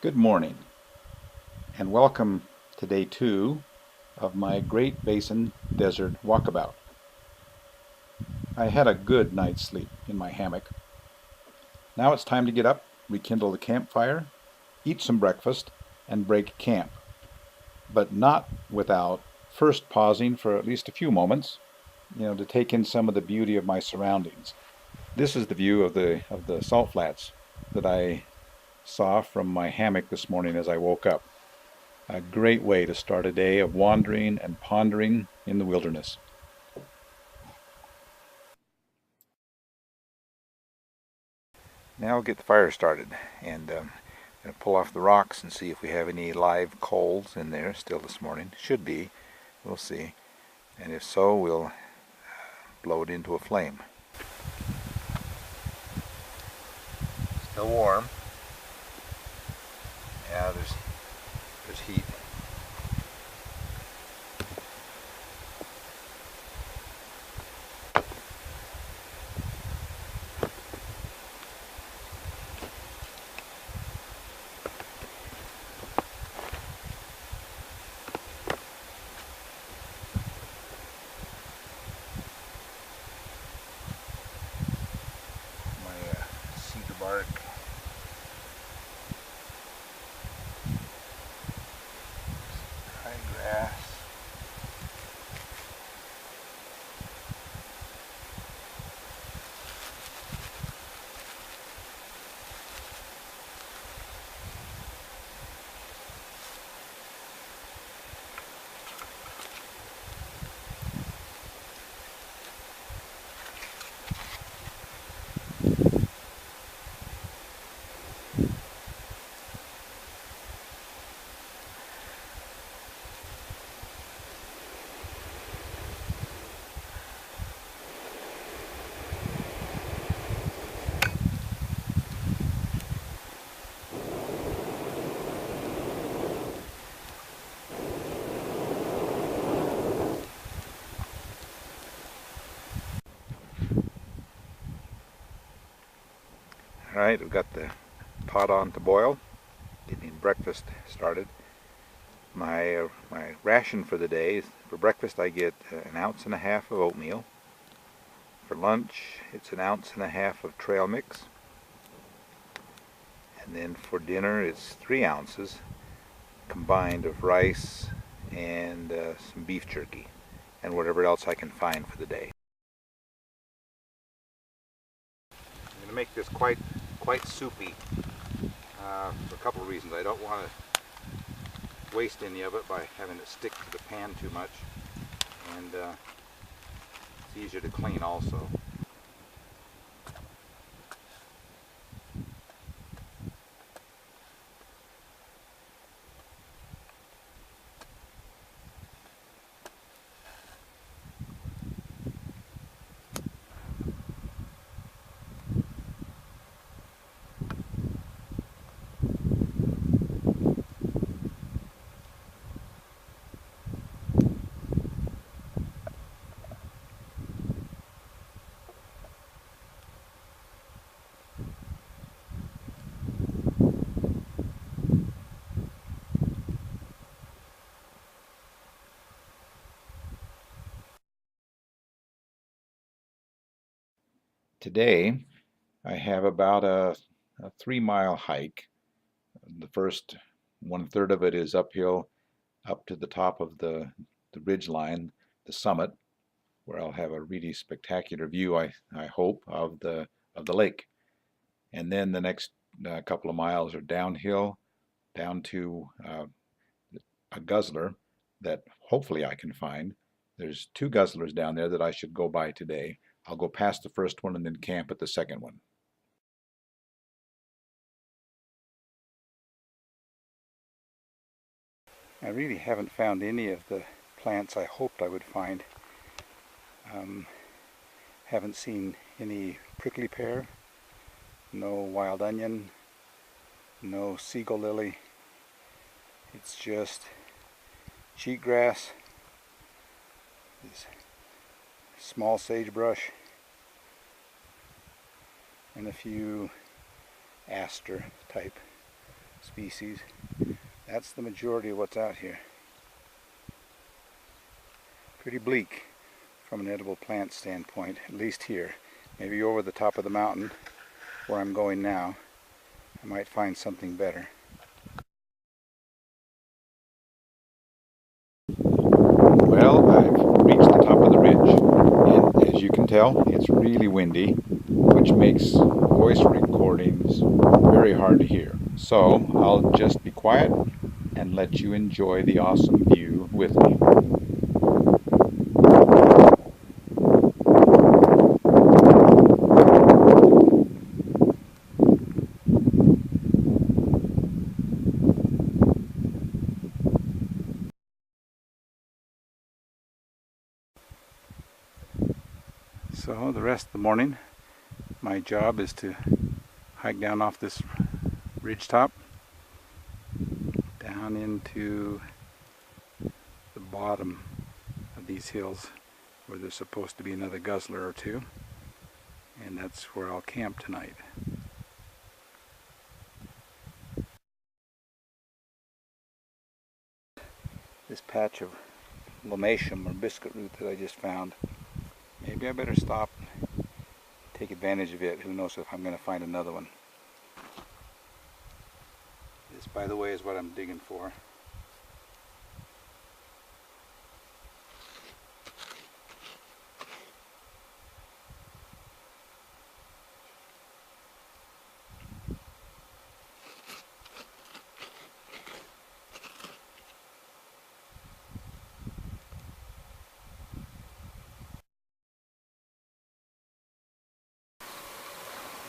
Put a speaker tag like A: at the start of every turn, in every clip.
A: Good morning and welcome to day 2 of my Great Basin Desert Walkabout. I had a good night's sleep in my hammock. Now it's time to get up, rekindle the campfire, eat some breakfast, and break camp. But not without first pausing for at least a few moments, to take in some of the beauty of my surroundings. This is the view of the salt flats that I saw from my hammock this morning as I woke up. A great way to start a day of wandering and pondering in the wilderness. Now I'll get the fire started and going to pull off the rocks and see if we have any live coals in there still this morning. Should be. We'll see. And if so, we'll blow it into a flame. Still warm. Yeah, there's heat. My cedar bark. Dry grass. Alright, we've got the pot on to boil, getting breakfast started. My ration for the day is, for breakfast I get an ounce and a half of oatmeal. For lunch it's an ounce and a half of trail mix. And then for dinner it's 3 ounces combined of rice and some beef jerky and whatever else I can find for the day. I'm going to make this quite soupy for a couple of reasons. I don't want to waste any of it by having it stick to the pan too much, and it's easier to clean also. Today I have about a 3-mile hike. The first 1/3 of it is uphill up to the top of the ridge line, the summit, where I'll have a really spectacular view, I hope, of the lake. And then the next couple of miles are downhill down to a guzzler that hopefully I can find. There's 2 guzzlers down there that I should go by today. I'll go past the first one and then camp at the second one. I really haven't found any of the plants I hoped I would find. Haven't seen any prickly pear, no wild onion, no seagull lily. It's just cheatgrass, this small sagebrush, and a few aster type species. That's the majority of what's out here. Pretty bleak from an edible plant standpoint, at least here. Maybe over the top of the mountain where I'm going now, I might find something better. Well, I've reached the top of the ridge, and as you can tell, it's really windy, which makes voice recordings very hard to hear. So I'll just be quiet and let you enjoy the awesome view with me. So the rest of the morning, my job is to hike down off this ridge top, down into the bottom of these hills where there's supposed to be another guzzler or two, and that's where I'll camp tonight. This patch of lomatium or biscuit root that I just found, maybe I better stop, take advantage of it. Who knows if I'm going to find another one. This, by the way, is what I'm digging for.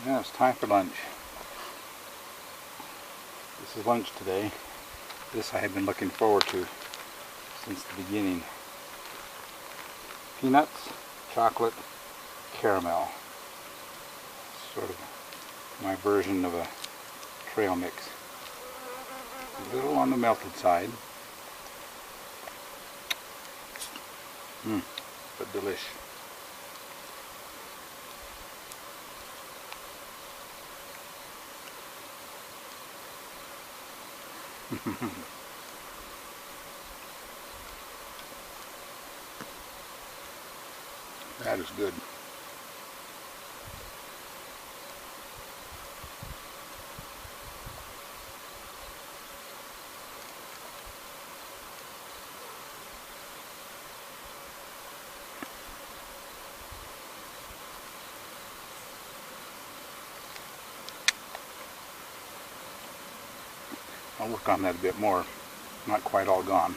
A: Now it's time for lunch. This is lunch today. This I have been looking forward to since the beginning. Peanuts, chocolate, caramel. Sort of my version of a trail mix. A little on the melted side. But delish. That is good. I'll work on that a bit more. Not quite all gone.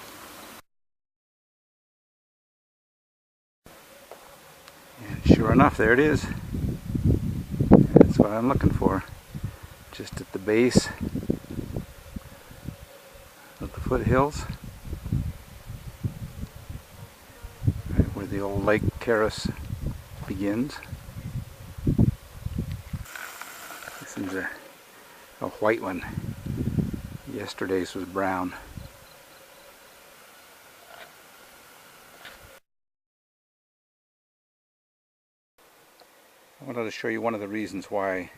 A: And sure enough, there it is. That's what I'm looking for. Just at the base of the foothills, right where the old lake terrace begins. This is a white one. Yesterday's was brown. I wanted to show you one of the reasons why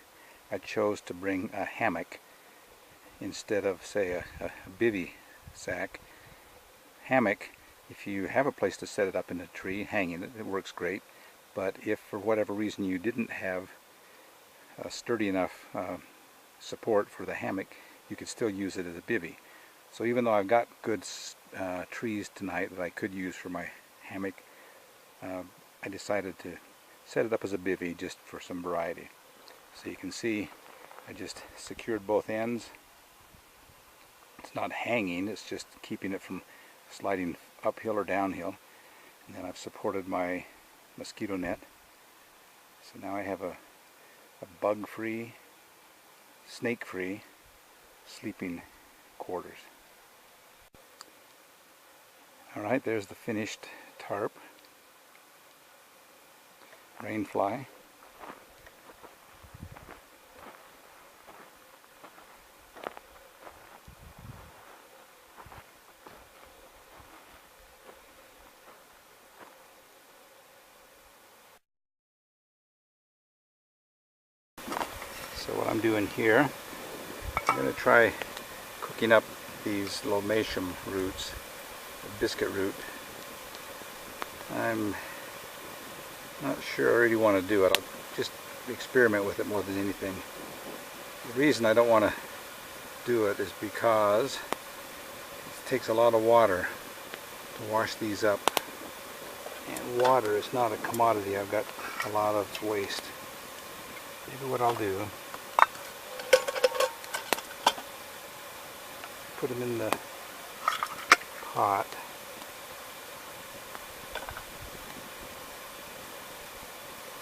A: I chose to bring a hammock instead of, say, a bivy sack. Hammock, if you have a place to set it up in a tree, hanging it, it works great. But if for whatever reason you didn't have a sturdy enough support for the hammock, you could still use it as a bivy. So even though I've got good trees tonight that I could use for my hammock, I decided to set it up as a bivy just for some variety. So you can see I just secured both ends. It's not hanging, it's just keeping it from sliding uphill or downhill. And then I've supported my mosquito net. So now I have a bug-free, snake-free sleeping quarters. Alright, there's the finished tarp. Rainfly. So what I'm doing here, I'm going to try looking up these lomatium roots, biscuit root. I'm not sure I really want to do it. I'll just experiment with it more than anything. The reason I don't want to do it is because it takes a lot of water to wash these up. And water is not a commodity. I've got a lot of waste. Maybe what I'll do, put them in the pot.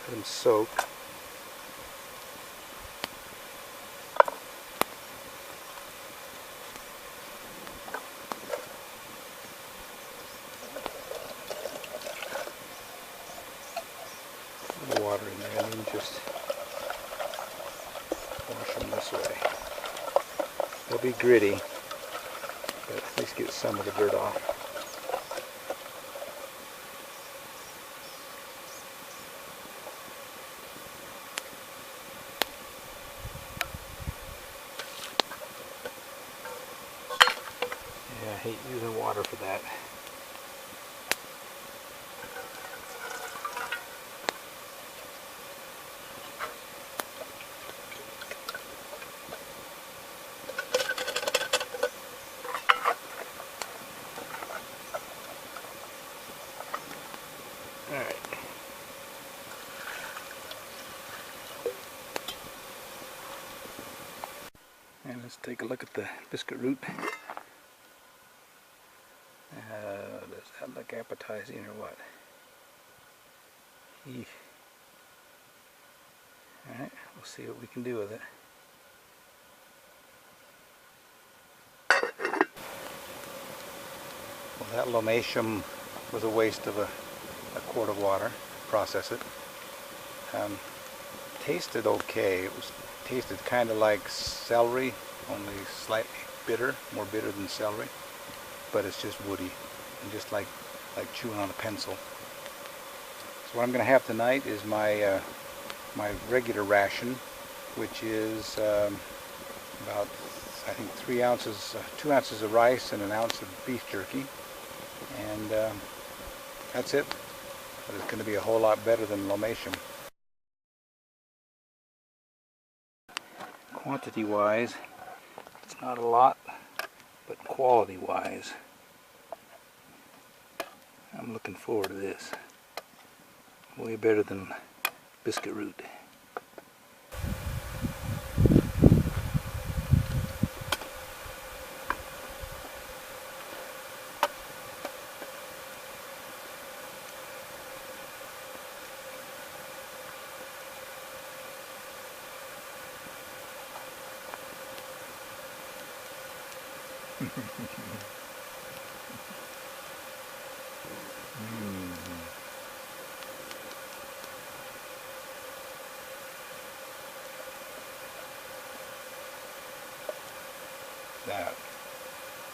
A: Let them soak. Water in there, and then just wash them this way. They'll be gritty, but at least get some of the dirt off. Yeah, I hate using water for that. Alright. And let's take a look at the biscuit root. Does that look appetizing or what? Alright, we'll see what we can do with it. Well, that lomatium was a waste of a quart of water. Process it. Tasted okay. It was tasted kind of like celery, only slightly bitter, more bitter than celery, but it's just woody and just like chewing on a pencil. So what I'm going to have tonight is my my regular ration, which is about, I think, 2 ounces of rice and an ounce of beef jerky, and that's it. But it's going to be a whole lot better than lomatium. Quantity wise, it's not a lot, but quality wise, I'm looking forward to this. Way better than biscuit root.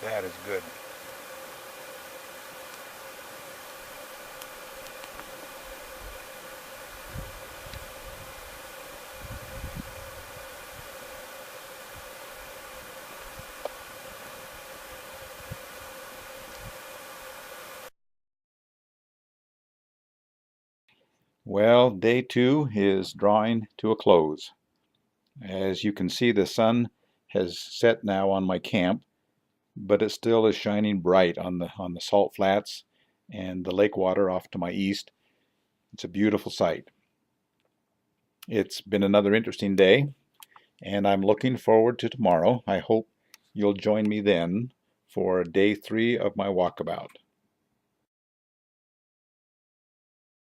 A: That is good. Well, day 2 is drawing to a close. As you can see, the sun has set now on my camp, but it still is shining bright on the salt flats and the lake water off to my east. It's a beautiful sight. It's been another interesting day, and I'm looking forward to tomorrow. I hope you'll join me then for day 3 of my walkabout.